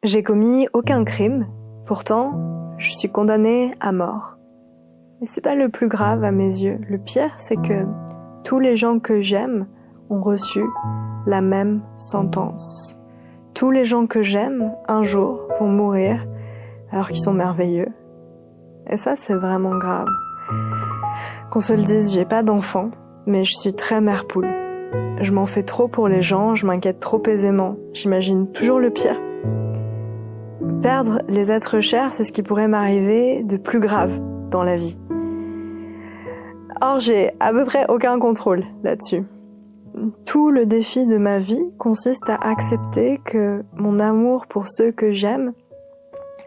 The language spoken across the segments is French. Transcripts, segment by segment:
J'ai commis aucun crime, pourtant, je suis condamnée à mort. Mais c'est pas le plus grave à mes yeux. Le pire, c'est que tous les gens que j'aime ont reçu la même sentence. Tous les gens que j'aime, un jour, vont mourir alors qu'ils sont merveilleux. Et ça, c'est vraiment grave. Qu'on se le dise, j'ai pas d'enfant, mais je suis très mère poule. Je m'en fais trop pour les gens, je m'inquiète trop aisément. J'imagine toujours le pire. Perdre les êtres chers, c'est ce qui pourrait m'arriver de plus grave dans la vie. Or, j'ai à peu près aucun contrôle là-dessus. Tout le défi de ma vie consiste à accepter que mon amour pour ceux que j'aime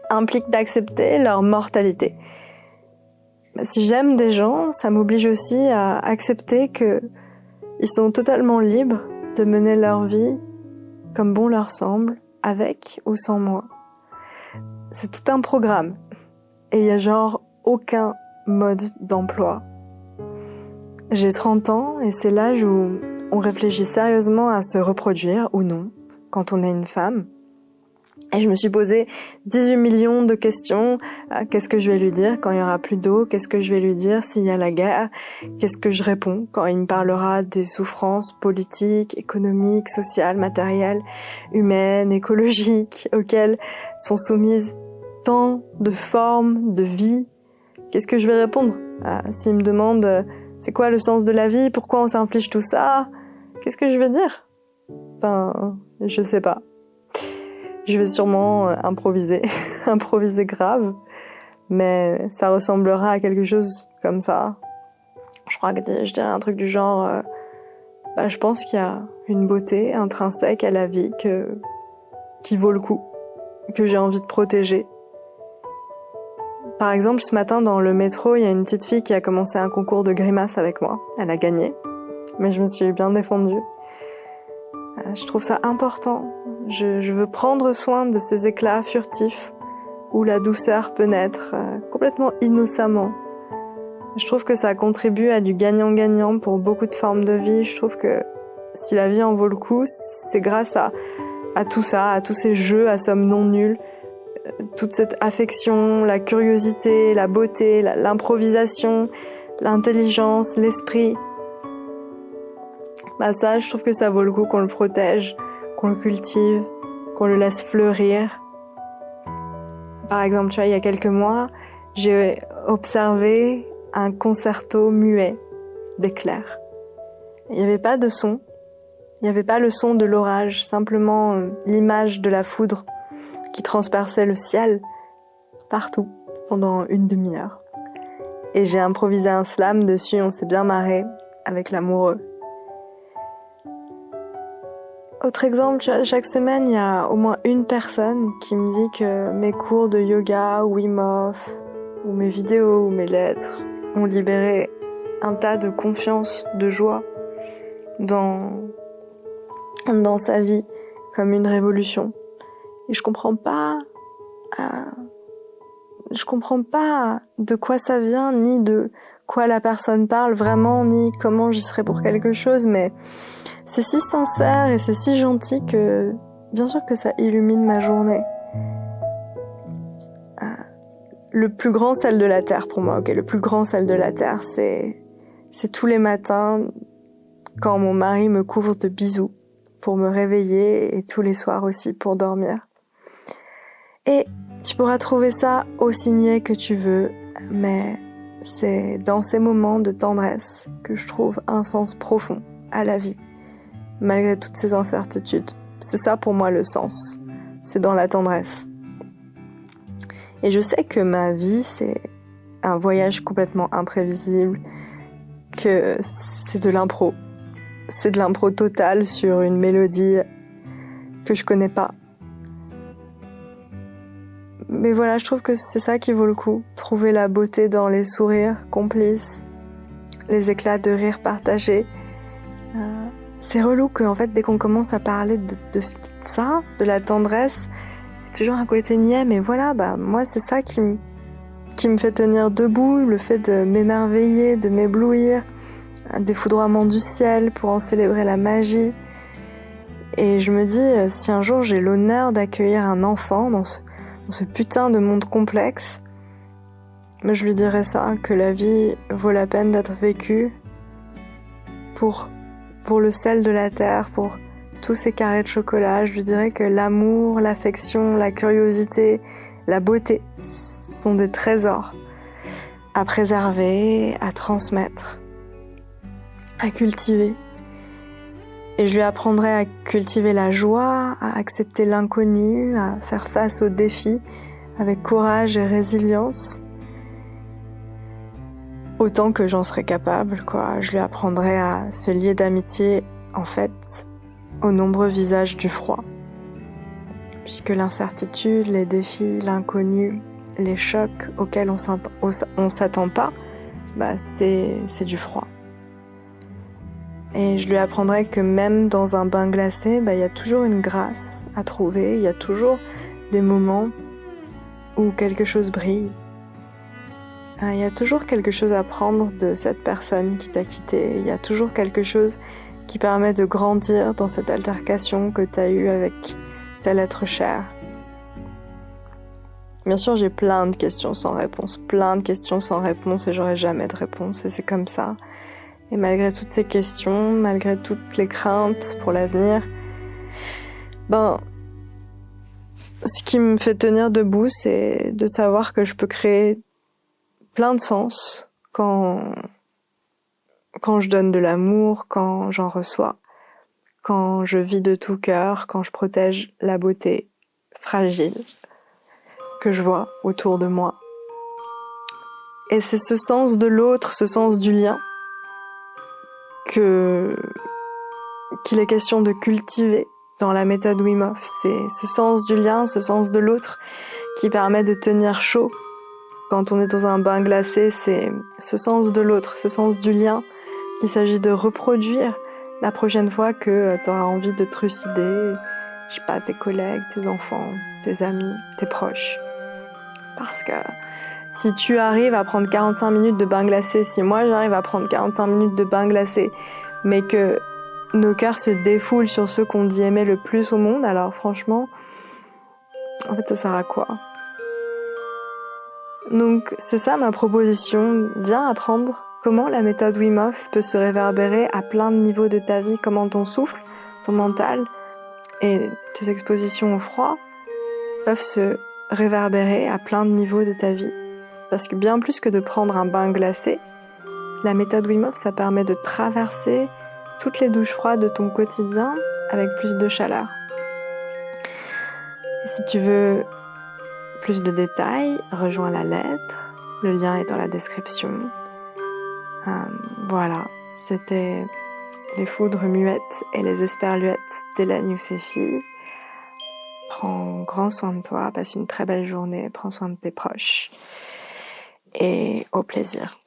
implique d'accepter leur mortalité. Si j'aime des gens, ça m'oblige aussi à accepter que ils sont totalement libres de mener leur vie comme bon leur semble, avec ou sans moi. C'est tout un programme. Et il y a genre aucun mode d'emploi. J'ai 30 ans et c'est l'âge où on réfléchit sérieusement à se reproduire ou non quand on est une femme. Et je me suis posé 18 millions de questions. Qu'est-ce que je vais lui dire quand il y aura plus d'eau? Qu'est-ce que je vais lui dire s'il y a la guerre? Qu'est-ce que je réponds quand il me parlera des souffrances politiques, économiques, sociales, matérielles, humaines, écologiques, auxquelles sont soumises tant de formes de vie? Qu'est-ce que je vais répondre? S'il me demande c'est quoi le sens de la vie? Pourquoi on s'inflige tout ça? Qu'est-ce que je vais dire? Je sais pas. Je vais sûrement improviser grave, mais ça ressemblera à quelque chose comme ça. Je crois que je dirais un truc du genre, je pense qu'il y a une beauté intrinsèque à la vie qui vaut le coup, que j'ai envie de protéger. Par exemple, ce matin dans le métro, il y a une petite fille qui a commencé un concours de grimaces avec moi. Elle a gagné, mais je me suis bien défendue. Je trouve ça important. Je veux prendre soin de ces éclats furtifs où la douceur peut naître complètement innocemment. Je trouve que ça contribue à du gagnant-gagnant pour beaucoup de formes de vie. Je trouve que si la vie en vaut le coup, c'est grâce à tout ça, à tous ces jeux à somme non nulle, toute cette affection, la curiosité, la beauté, l'improvisation, l'intelligence, l'esprit. Ça, je trouve que ça vaut le coup qu'on le protège, qu'on le cultive, qu'on le laisse fleurir. Par exemple, tu vois, il y a quelques mois, j'ai observé un concerto muet d'éclairs. Il n'y avait pas de son, il n'y avait pas le son de l'orage, simplement l'image de la foudre qui transperçait le ciel partout pendant une demi-heure. Et j'ai improvisé un slam dessus, on s'est bien marré avec l'amoureux. Autre exemple, chaque semaine, il y a au moins une personne qui me dit que mes cours de yoga, ou Wim Hof, ou mes vidéos, ou mes lettres ont libéré un tas de confiance, de joie dans sa vie, comme une révolution. Et je comprends pas de quoi ça vient, ni de quoi la personne parle vraiment, ni comment j'y serais pour quelque chose, mais c'est si sincère et c'est si gentil que bien sûr que ça illumine ma journée. Le plus grand sel de la terre pour moi, le plus grand sel de la terre, c'est tous les matins quand mon mari me couvre de bisous pour me réveiller et tous les soirs aussi pour dormir. Et tu pourras trouver ça aussi niais que tu veux, mais c'est dans ces moments de tendresse que je trouve un sens profond à la vie, malgré toutes ces incertitudes. C'est ça pour moi le sens, c'est dans la tendresse. Et je sais que ma vie, c'est un voyage complètement imprévisible, que c'est de l'impro. C'est de l'impro totale sur une mélodie que je connais pas. Mais voilà, je trouve que c'est ça qui vaut le coup. Trouver la beauté dans les sourires complices, les éclats de rire partagés. C'est relou qu'en fait, dès qu'on commence à parler de ça, de la tendresse, c'est toujours un côté niais, mais voilà, moi c'est ça qui me fait tenir debout, le fait de m'émerveiller, de m'éblouir, un défoudroiement du ciel pour en célébrer la magie. Et je me dis, si un jour j'ai l'honneur d'accueillir un enfant dans ce putain de monde complexe, je lui dirais ça, que la vie vaut la peine d'être vécue pour le sel de la terre, pour tous ces carrés de chocolat. Je lui dirais que l'amour, l'affection, la curiosité, la beauté sont des trésors à préserver, à transmettre, à cultiver. Et je lui apprendrai à cultiver la joie, à accepter l'inconnu, à faire face aux défis avec courage et résilience. Autant que j'en serais capable, quoi. Je lui apprendrai à se lier d'amitié, en fait, aux nombreux visages du froid. Puisque l'incertitude, les défis, l'inconnu, les chocs auxquels on s'attend pas, c'est du froid. Et je lui apprendrai que même dans un bain glacé, il y a toujours une grâce à trouver, il y a toujours des moments où quelque chose brille. Il y a toujours quelque chose à prendre de cette personne qui t'a quitté, il y a toujours quelque chose qui permet de grandir dans cette altercation que tu as eue avec tel être cher. Bien sûr, j'ai plein de questions sans réponse et j'aurai jamais de réponse et c'est comme ça. Et malgré toutes ces questions, malgré toutes les craintes pour l'avenir, ce qui me fait tenir debout, c'est de savoir que je peux créer plein de sens quand je donne de l'amour, quand j'en reçois, quand je vis de tout cœur, quand je protège la beauté fragile que je vois autour de moi. Et c'est ce sens de l'autre, ce sens du lien qu'il est question de cultiver dans la méthode Wim Hof. C'est ce sens du lien, ce sens de l'autre qui permet de tenir chaud. Quand on est dans un bain glacé, c'est ce sens de l'autre, ce sens du lien qu'il s'agit de reproduire la prochaine fois que tu auras envie de te trucider, je sais pas, tes collègues, tes enfants, tes amis, tes proches. Parce que si tu arrives à prendre 45 minutes de bain glacé, si moi j'arrive à prendre 45 minutes de bain glacé, mais que nos cœurs se défoulent sur ceux qu'on dit aimer le plus au monde, alors franchement, en fait ça sert à quoi ? Donc c'est ça ma proposition, viens apprendre comment la méthode Wim Hof peut se réverbérer à plein de niveaux de ta vie, comment ton souffle, ton mental et tes expositions au froid peuvent se réverbérer à plein de niveaux de ta vie. Parce que bien plus que de prendre un bain glacé, la méthode Wim Hof, ça permet de traverser toutes les douches froides de ton quotidien avec plus de chaleur. Et si tu veux plus de détails, rejoins la lettre, le lien est dans la description. Voilà, c'était les foudres muettes et les esperluettes d'Hélène Youssefi. Prends grand soin de toi, passe une très belle journée, prends soin de tes proches et au plaisir.